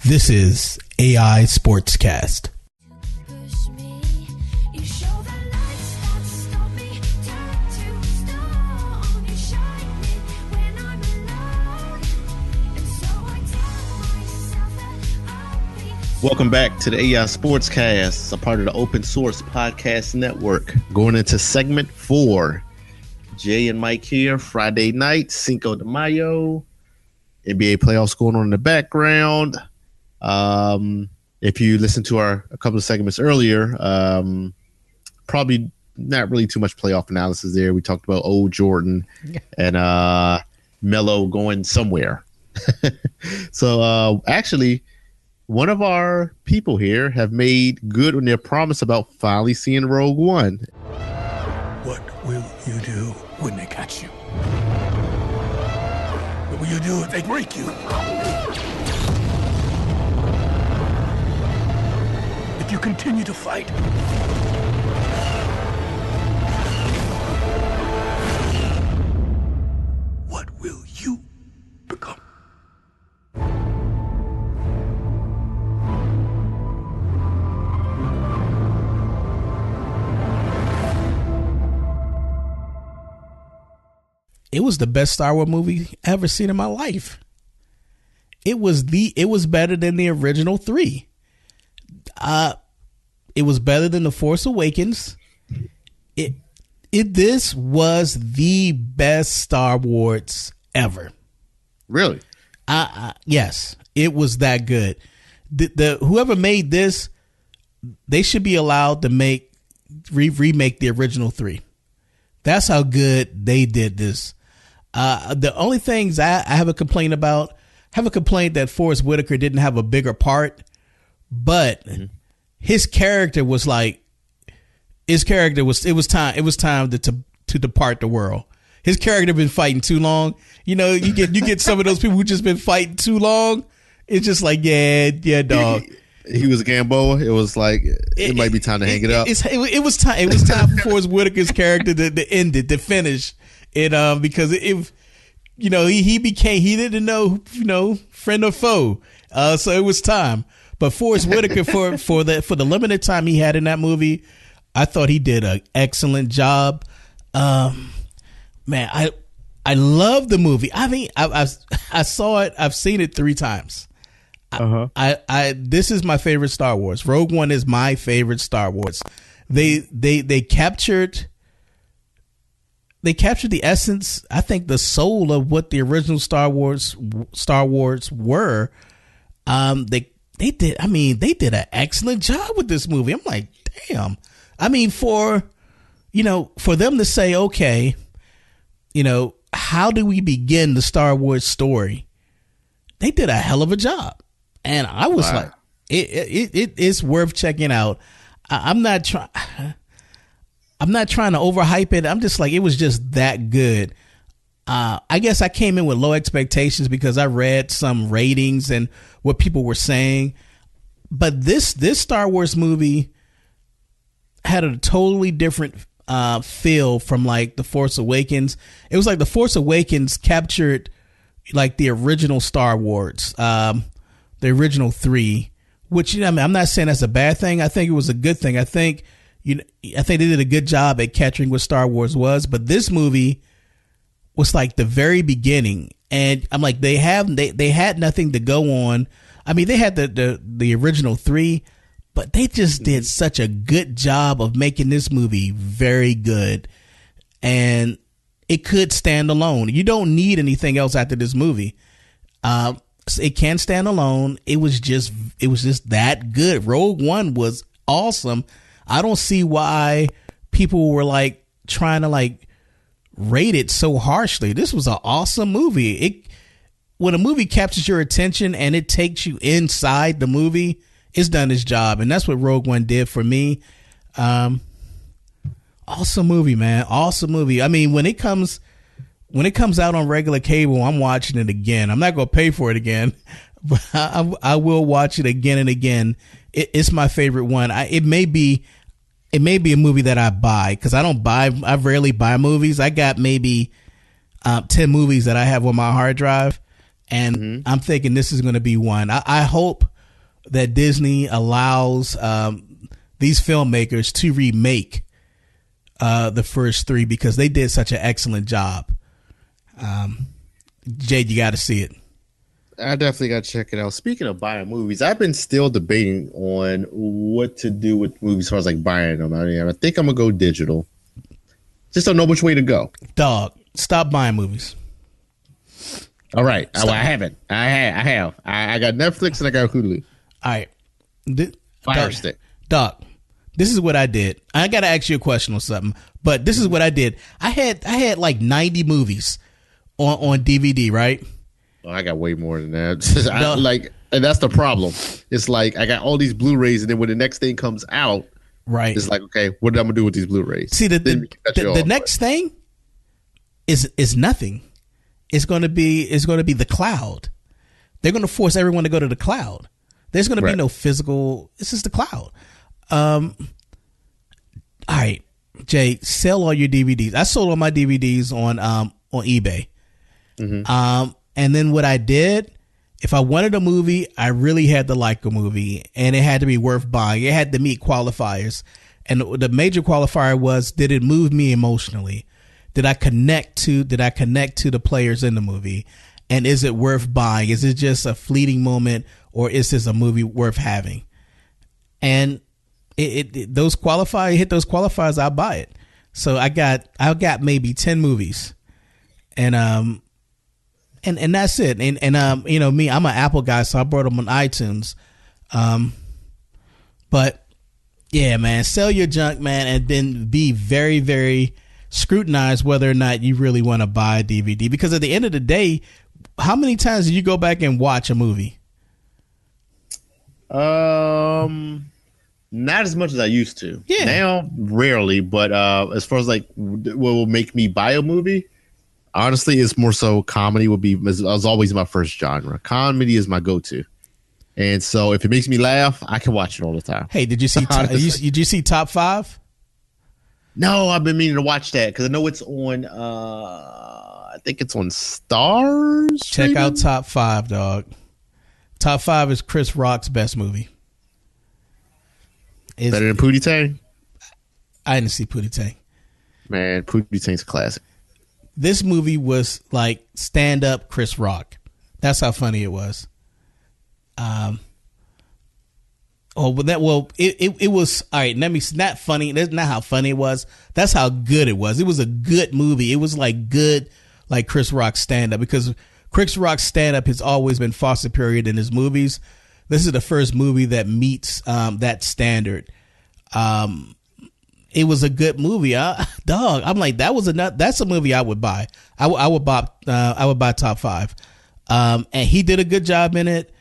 This is AI Sportscast. Welcome back to the AI Sportscast, a part of the Open Source Podcast Network. Going into segment 4. Jay and Mike here, Friday night, Cinco de Mayo. NBA playoffs going on in the background. If you listened to a couple of segments earlier, probably not really too much playoff analysis there. We talked about old Jordan and Melo going somewhere. So actually, one of our people here have made good on their promise about finally seeing Rogue One. What will you do when they catch you? What will you do if they break you? If you continue to fight? What will you become? It was the best Star Wars movie I ever seen in my life. It was better than the original 3. It was better than The Force Awakens. This was the best Star Wars ever. Really? Yes, it was that good. The whoever made this, they should be allowed to remake the original 3. That's how good they did this. The only things I have a complaint about, that Forrest Whitaker didn't have a bigger part, but his character was like, it was time to depart the world. His character been fighting too long. You know, you get some of those people who just been fighting too long. It's just like, yeah, dog. He was a Gamboa. It was like it might be time to hang it up. It was time. It was time for Forrest Whitaker's character to end it, to finish it. Because he didn't know, friend or foe. So it was time. But Forrest Whitaker for the limited time he had in that movie, I thought he did an excellent job. Man, I love the movie. I mean, I saw it. I've seen it 3 times. This is my favorite Star Wars. Rogue One is my favorite Star Wars. They captured the essence, I think the soul of what the original Star Wars were. They did an excellent job with this movie. I'm like, damn. I mean, for them to say, okay, how do we begin the Star Wars story? They did a hell of a job. And I was like, it's worth checking out. I'm not trying to overhype it. I'm just like, it was just that good. I guess I came in with low expectations because I read some ratings and what people were saying. But this Star Wars movie had a totally different feel from like The Force Awakens. It was like The Force Awakens captured like the original Star Wars, the original 3, which, I'm not saying that's a bad thing. I think it was a good thing. I think they did a good job at capturing what Star Wars was, but this movie was like the very beginning. And I'm like, they had nothing to go on. I mean, they had the original 3, but they just did such a good job of making this movie very good. And it could stand alone. You don't need anything else after this movie. It can stand alone. It was just that good. Rogue One was awesome. I don't see why people were like trying to like rate it so harshly. This was an awesome movie. When a movie captures your attention and it takes you inside the movie, it's done its job. And that's what Rogue One did for me. Awesome movie, man. Awesome movie. I mean, when it comes out on regular cable, I'm watching it again. I'm not going to pay for it again, but I will watch it again and again. It's my favorite one. It may be a movie that I buy, because I rarely buy movies. I got maybe 10 movies that I have on my hard drive, and I'm thinking this is going to be one. I hope that Disney allows these filmmakers to remake the first three because they did such an excellent job. Jade, you got to see it. I definitely got to check it out. Speaking of buying movies, I've been still debating on what to do with movies as far as like buying them. I mean, I think I'm gonna go digital. Just don't know which way to go. Dog, stop buying movies. All right, I haven't. I have. I got Netflix and I got Hulu. All right, Fire Stick. Dog, this is what I did. I got to ask you a question on something, but this is what I did. I had like 90 movies on DVD, right? Oh, I got way more than that. And that's the problem. It's like I got all these Blu-rays, and then when the next thing comes out, right? It's like, okay, what am I gonna do with these Blu-rays? See, the next thing is nothing. It's gonna be the cloud. They're gonna force everyone to go to the cloud. There's gonna be no physical. This is the cloud. All right, Jay, sell all your DVDs. I sold all my DVDs on eBay. Mm-hmm. And then what I did, if I wanted a movie, I really had to like a movie, and it had to be worth buying. It had to meet qualifiers, and the major qualifier was: did it move me emotionally? Did I connect to the players in the movie? And is it worth buying? Is it just a fleeting moment, or is this a movie worth having? And those qualifiers, I'll buy it. So I got maybe 10 movies, and that's it. And you know me, I'm an Apple guy, so I bought them on iTunes. But yeah, man, sell your junk, man, and then be very, very scrutinized whether or not you really want to buy a DVD. Because at the end of the day, how many times do you go back and watch a movie? Not as much as I used to. Yeah. Now, rarely. But as far as like what will make me buy a movie, honestly, it's more so comedy was always my first genre. Comedy is my go-to. And so if it makes me laugh, I can watch it all the time. Hey, did you see did you see Top 5? No, I've been meaning to watch that because I know it's on I think it's on Stars. Check out Top 5, dog. Top 5 is Chris Rock's best movie. Better than Pootie Tang? I didn't see Pootie Tang. Man, Pootie Tang's a classic. This movie was like stand-up Chris Rock. That's how funny it was. It was all right. Let me. Not funny. That's not how funny it was. That's how good it was. It was a good movie. It was like good, like Chris Rock's stand-up, because Chris Rock's stand-up has always been far superior than his movies. This is the first movie that meets that standard. It was a good movie, dog. I'm like, that's a movie I would buy. I would buy Top 5. And he did a good job in it.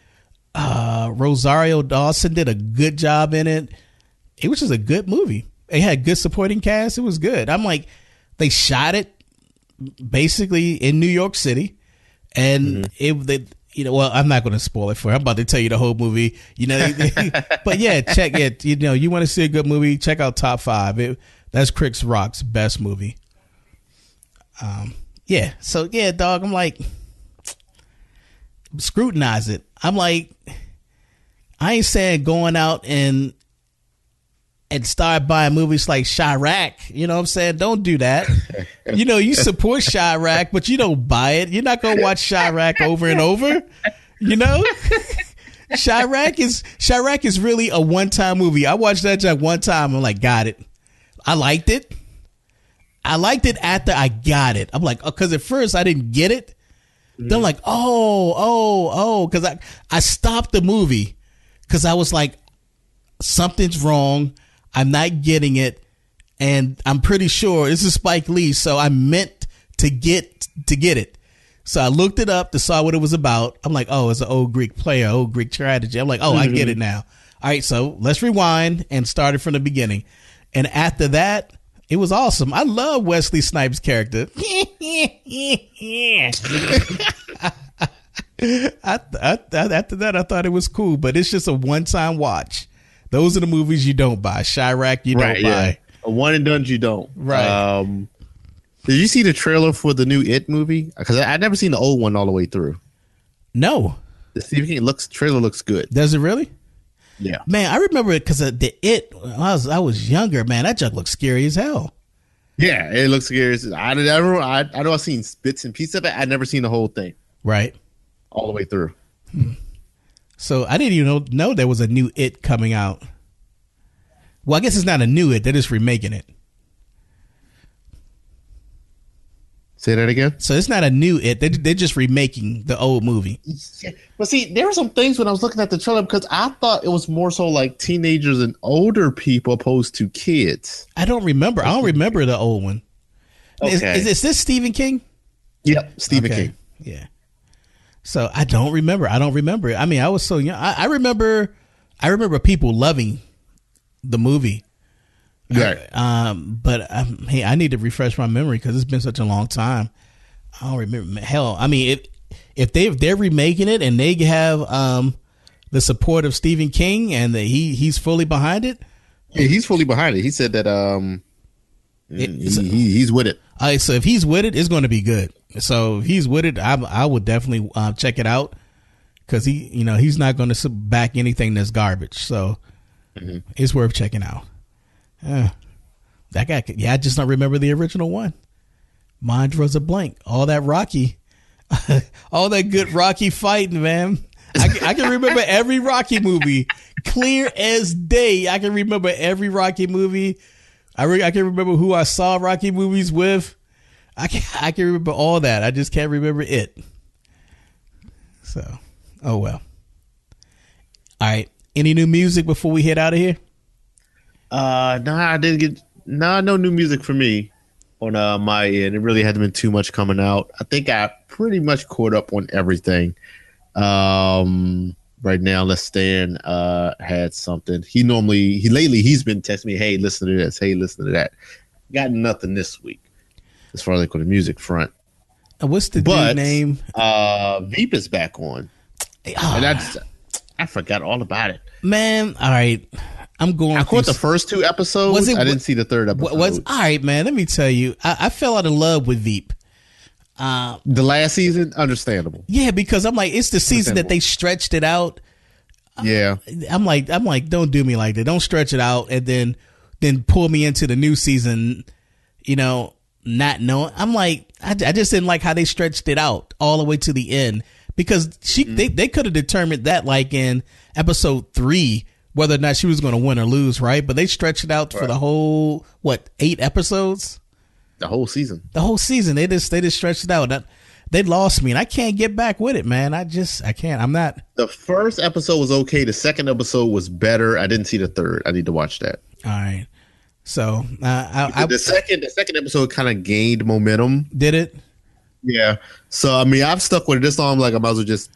Rosario Dawson did a good job in it. It was just a good movie. It had good supporting cast. It was good. I'm like, they shot it basically in New York City, and I'm not going to spoil it for you. I'm about to tell you the whole movie, but yeah, check it. You want to see a good movie, check out Top 5. That's Chris Rock's best movie. Yeah. So yeah, dog, I'm like, scrutinize it. I'm like, I ain't saying going out and start buying movies like Chirac. You know what I'm saying? Don't do that. You support Chirac, but you don't buy it. You're not going to watch Chirac over and over. Chirac is really a one-time movie. I watched that just one time. I'm like, got it. I liked it. After I got it. I'm like, because at first I didn't get it. Then I'm like, because I stopped the movie because I was like, something's wrong. I'm not getting it, and I'm pretty sure this is Spike Lee, so I meant to get it. So I looked it up to saw what it was about. I'm like, oh, it's an old Greek play, old Greek tragedy. I'm like, oh, I get it now. All right, so let's rewind and start it from the beginning. And after that, it was awesome. I love Wesley Snipes' character. After that, I thought it was cool, but it's just a one-time watch. Those are the movies you don't buy. Chirac, you don't buy. Yeah. A one and done, you don't. Right. Did you see the trailer for the new It movie? Because I've never seen the old one all the way through. No. The Stephen King trailer looks good. Does it really? Yeah. Man, I remember it because when I was younger, man, that junk looked scary as hell. Yeah, it looks scary. I know I've seen bits and pieces of it. I'd never seen the whole thing. Right. All the way through. So I didn't even know there was a new It coming out. Well, I guess it's not a new It. They're just remaking it. Say that again? So it's not a new It. They're just remaking the old movie. Yeah. But see, there were some things when I was looking at the trailer because I thought it was more so like teenagers and older people opposed to kids. I don't remember. I don't remember the old one. Okay. Is this Stephen King? Yep, Stephen King. Yeah. So I don't remember. I don't remember it. I mean, I was so young. I remember people loving the movie. Right. But hey, I need to refresh my memory because it's been such a long time. I don't remember. Hell, I mean, if they're remaking it and they have the support of Stephen King and he's fully behind it. Yeah, he's fully behind it. He said that he's with it. All right, so if he's with it, it's going to be good. So if he's with it, I would definitely check it out because he's not going to back anything that's garbage. So it's worth checking out. That guy, I just don't remember the original one. Mine draws a blank. All that Rocky, all that good Rocky fighting, man. I can remember every Rocky movie clear as day. I can remember every Rocky movie. I can remember who I saw Rocky movies with. I can remember all that. I just can't remember it. So, oh well. All right. Any new music before we head out of here? No, I didn't get no new music for me on my end. It really hasn't been too much coming out. I think I pretty much caught up on everything. Right now, let's Stan had something. Lately he's been texting me, hey, listen to this, hey, listen to that. Got nothing this week as far as like on the music front. What's the dude name? Veep is back on. And I forgot all about it. Man, all right. I caught the first two episodes. I didn't see the third episode. All right, man. Let me tell you, I fell out of love with Veep. The last season, understandable. Yeah, because I'm like, it's the season that they stretched it out. Yeah, I'm like, don't do me like that. Don't stretch it out and then pull me into the new season. Not knowing. I'm like, I just didn't like how they stretched it out all the way to the end because they could have determined that like in episode 3. Whether or not she was going to win or lose, right? But they stretched it out for the whole 8 episodes? The whole season. They just stretched it out. They lost me, and I can't get back with it, man. I can't. I'm not. The first episode was okay. The second episode was better. I didn't see the third. I need to watch that. All right. So the second episode kind of gained momentum. Did it? Yeah. So I mean, I've stuck with it this long. Like I might as well just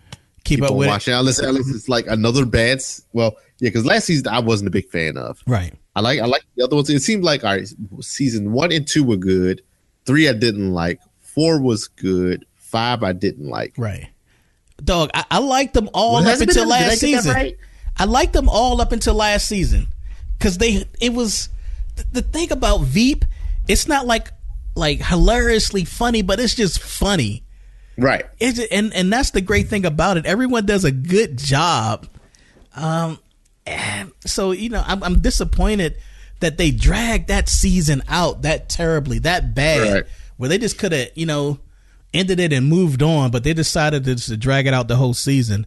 keep up with watching. Unless it's like another bad. Well. Yeah, because last season I wasn't a big fan of. Right. I like the other ones. It seemed like all right, season 1 and 2 were good. 3 I didn't like. 4 was good. 5 I didn't like. Right. Dog, I liked them all up until last season. Right? I liked them all up until last season. Because it was the thing about Veep, it's not like hilariously funny, but it's just funny. Right. And that's the great thing about it. Everyone does a good job. And so, I'm disappointed that they dragged that season out that terribly, that bad, right, where they just could have, ended it and moved on, but they decided to drag it out the whole season.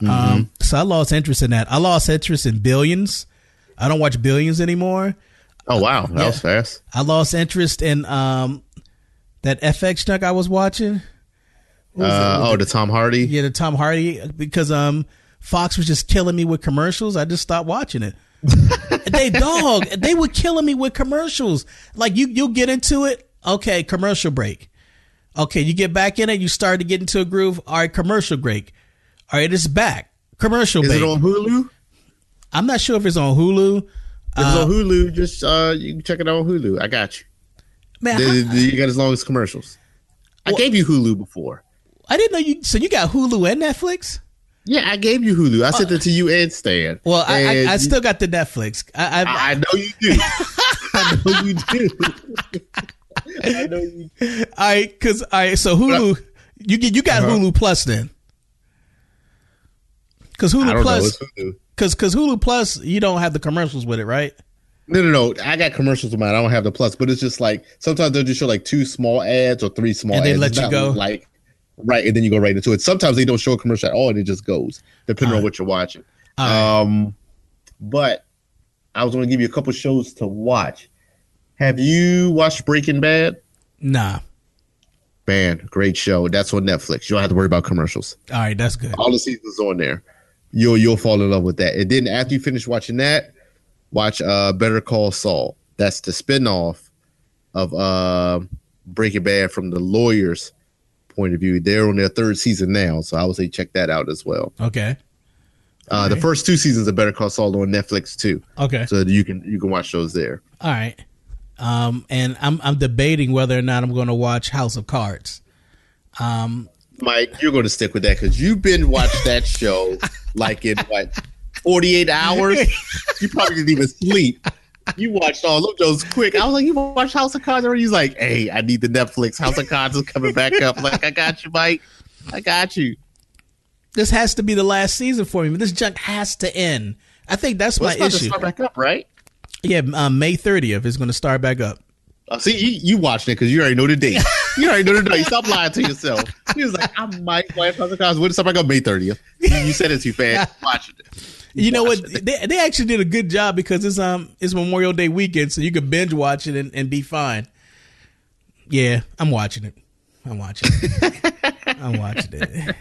So I lost interest in that. I lost interest in Billions. I don't watch Billions anymore. Oh, wow. That was fast. I lost interest in that FX junk I was watching. The Tom Hardy? Yeah, the Tom Hardy, because Fox was just killing me with commercials. I just stopped watching it. They were killing me with commercials. Like you'll get into it. Okay, commercial break. Okay, you get back in it. You start to get into a groove. All right, commercial break. All right, it's back. Commercial break. Is it on Hulu? I'm not sure if it's on Hulu. If it's on Hulu, just you can check it out on Hulu. I got you. Man, you got as long as commercials. I gave you Hulu before. I didn't know you. So you got Hulu and Netflix? Yeah, I gave you Hulu. I sent it to you and Stan. Well, I still got the Netflix. I know you do. I know you do. I know you do. So Hulu, you got Hulu Plus then. Because I Hulu don't know. Plus, It's Hulu. because Hulu Plus, you don't have the commercials with it, right? No. I got commercials with mine. I don't have the plus, but it's just like sometimes they'll just show like 2 small ads or 3 small And ads. they let It's you not go. like right, and then you go right into it. Sometimes they don't show a commercial at all, and it just goes depending on what you're watching. All right. But I was going to give you a couple shows to watch. Have you watched Breaking Bad? Nah. Man, great show. That's on Netflix. You don't have to worry about commercials. All right, that's good. All the seasons on there. You'll fall in love with that. And then after you finish watching that, watch Better Call Saul. That's the spinoff of Breaking Bad from the lawyer's point of view. They're on their 3rd season now, so I would say check that out as well. Okay. The first 2 seasons of Better Call Saul on Netflix too. Okay. So you can watch those there. All right. And I'm debating whether or not I'm going to watch House of Cards. Mike, you're going to stick with that because you've been watching that show like in 48 hours. You probably didn't even sleep. You watched all of those quick. I was like, you watched House of Cards? Or he's like, hey, I need the Netflix. House of Cards is coming back up. I'm like, I got you, Mike. I got you. This has to be the last season for me. This junk has to end. I think that's my It's about to issue. start back up, right? Yeah, May 30th is going to start back up. See, you watching it because you already know the date. You already know the date. Stop lying to yourself. He was like, I might watch House of Cards. When it start back up May 30th. You said it too fast. Watching it. You know what? They actually did a good job because it's Memorial Day weekend, so you can binge watch it and be fine. Yeah, I'm watching it. I'm watching it.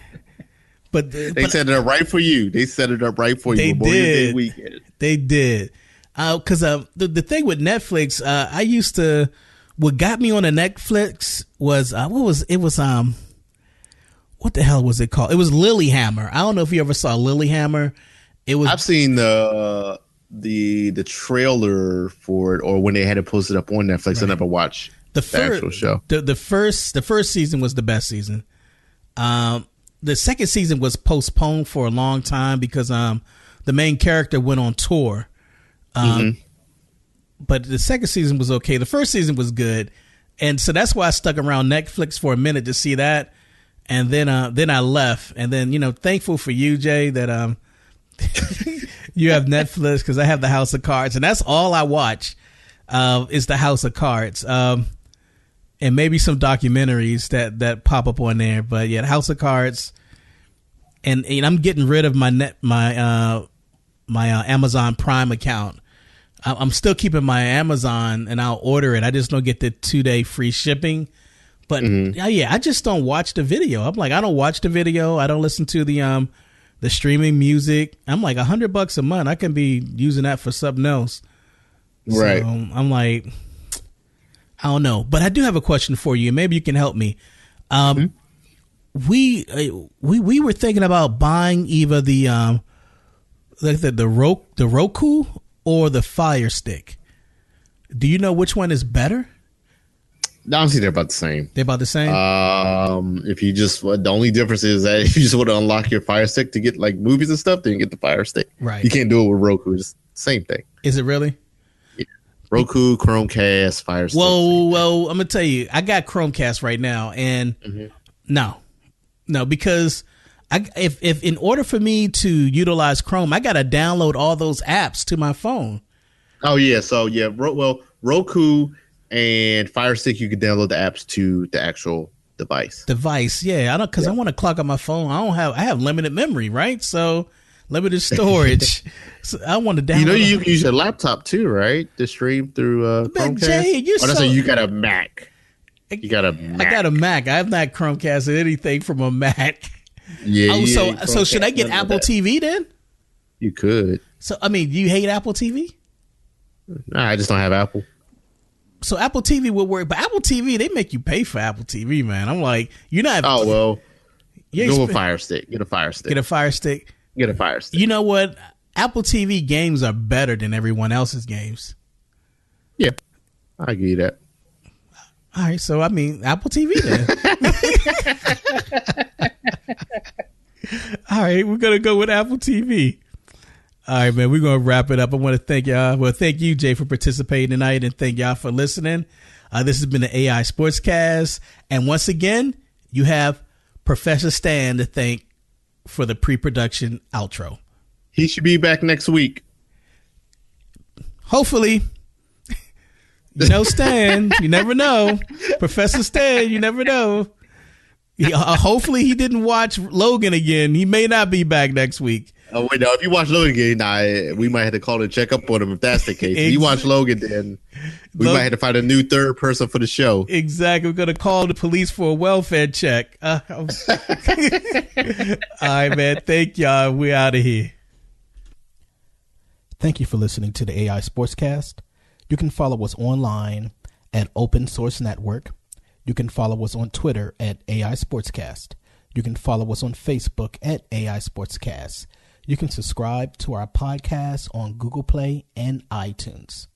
But they set it up right for you. They set it up right for you. They Memorial Day did. weekend. They did. Because the thing with Netflix, I used to. What got me on the Netflix was what the hell was it called? It was Lilyhammer. I don't know if you ever saw Lilyhammer. It was. I've seen the trailer for it, or when they had it posted up on Netflix. Right. I never watched the actual show. The first season was the best season. The second season was postponed for a long time because the main character went on tour. But the second season was okay. The first season was good, and so that's why I stuck around Netflix for a minute to see that, and then I left. And then thankful for you, Jay, that you have Netflix because I have the House of Cards, and that's all I watch is the House of Cards, and maybe some documentaries that pop up on there. But yeah, the House of Cards, and I'm getting rid of my Amazon Prime account. I'm still keeping my Amazon, and I'll order it. I just don't get the 2-day free shipping. But I just don't watch the video. I'm like, I don't watch the video. I don't listen to the streaming music. I'm like $100 a month. I can be using that for something else. Right. So I'm like, I don't know. But I do have a question for you. Maybe you can help me. We were thinking about buying either the Roku or the Fire Stick. Do you know which one is better? Honestly, they're about the same. They're about the same. If you just the only difference is that if you just want to unlock your Fire Stick to get like movies and stuff, then you get the Fire Stick. Right. You can't do it with Roku. It's the same thing. Is it really? Yeah. Roku, Chromecast, Fire Stick. Whoa! I'm gonna tell you, I got Chromecast right now, and no, because if in order for me to utilize Chrome, I gotta download all those apps to my phone. Oh yeah, so yeah, Roku and Fire Stick, you can download the apps to the actual device. Yeah. I don't because I want to clock on my phone. I have limited memory, right? So limited storage. So I want to download. You can use your laptop too, right? To stream through Chromecast. Jay, You got a Mac. You got a Mac. I got a Mac. I have not Chromecasted anything from a Mac. Yeah. So should I get Apple TV then? You could. So do you hate Apple TV? Nah, I just don't have Apple. So Apple TV will work, but Apple TV, they make you pay for Apple TV, man. I'm like, you're not. Oh well, go with Fire Stick. Get a Fire Stick. Get a Fire Stick. Get a Fire Stick. You know what? Apple TV games are better than everyone else's games. Yeah, I give you that. All right, so Apple TV then. All right, we're gonna go with Apple TV. All right, man, we're going to wrap it up. I want to thank y'all. Well, thank you, Jay, for participating tonight, and thank y'all for listening. This has been the AI Sportscast. And once again, you have Professor Stan to thank for the pre-production outro. He should be back next week. Hopefully. Stan, you never know. Professor Stan, you never know. Hopefully he didn't watch Logan again. He may not be back next week. Oh, wait, no. If you watch Logan again, we might have to call and check up on him if that's the case. If you watch Logan, then we might have to find a new third person for the show. Exactly. We're going to call the police for a welfare check. All right, man. Thank y'all. We're out of here. Thank you for listening to the AI Sportscast. You can follow us online at Open Source Network. You can follow us on Twitter at AI Sportscast. You can follow us on Facebook at AI Sportscast. You can subscribe to our podcast on Google Play and iTunes.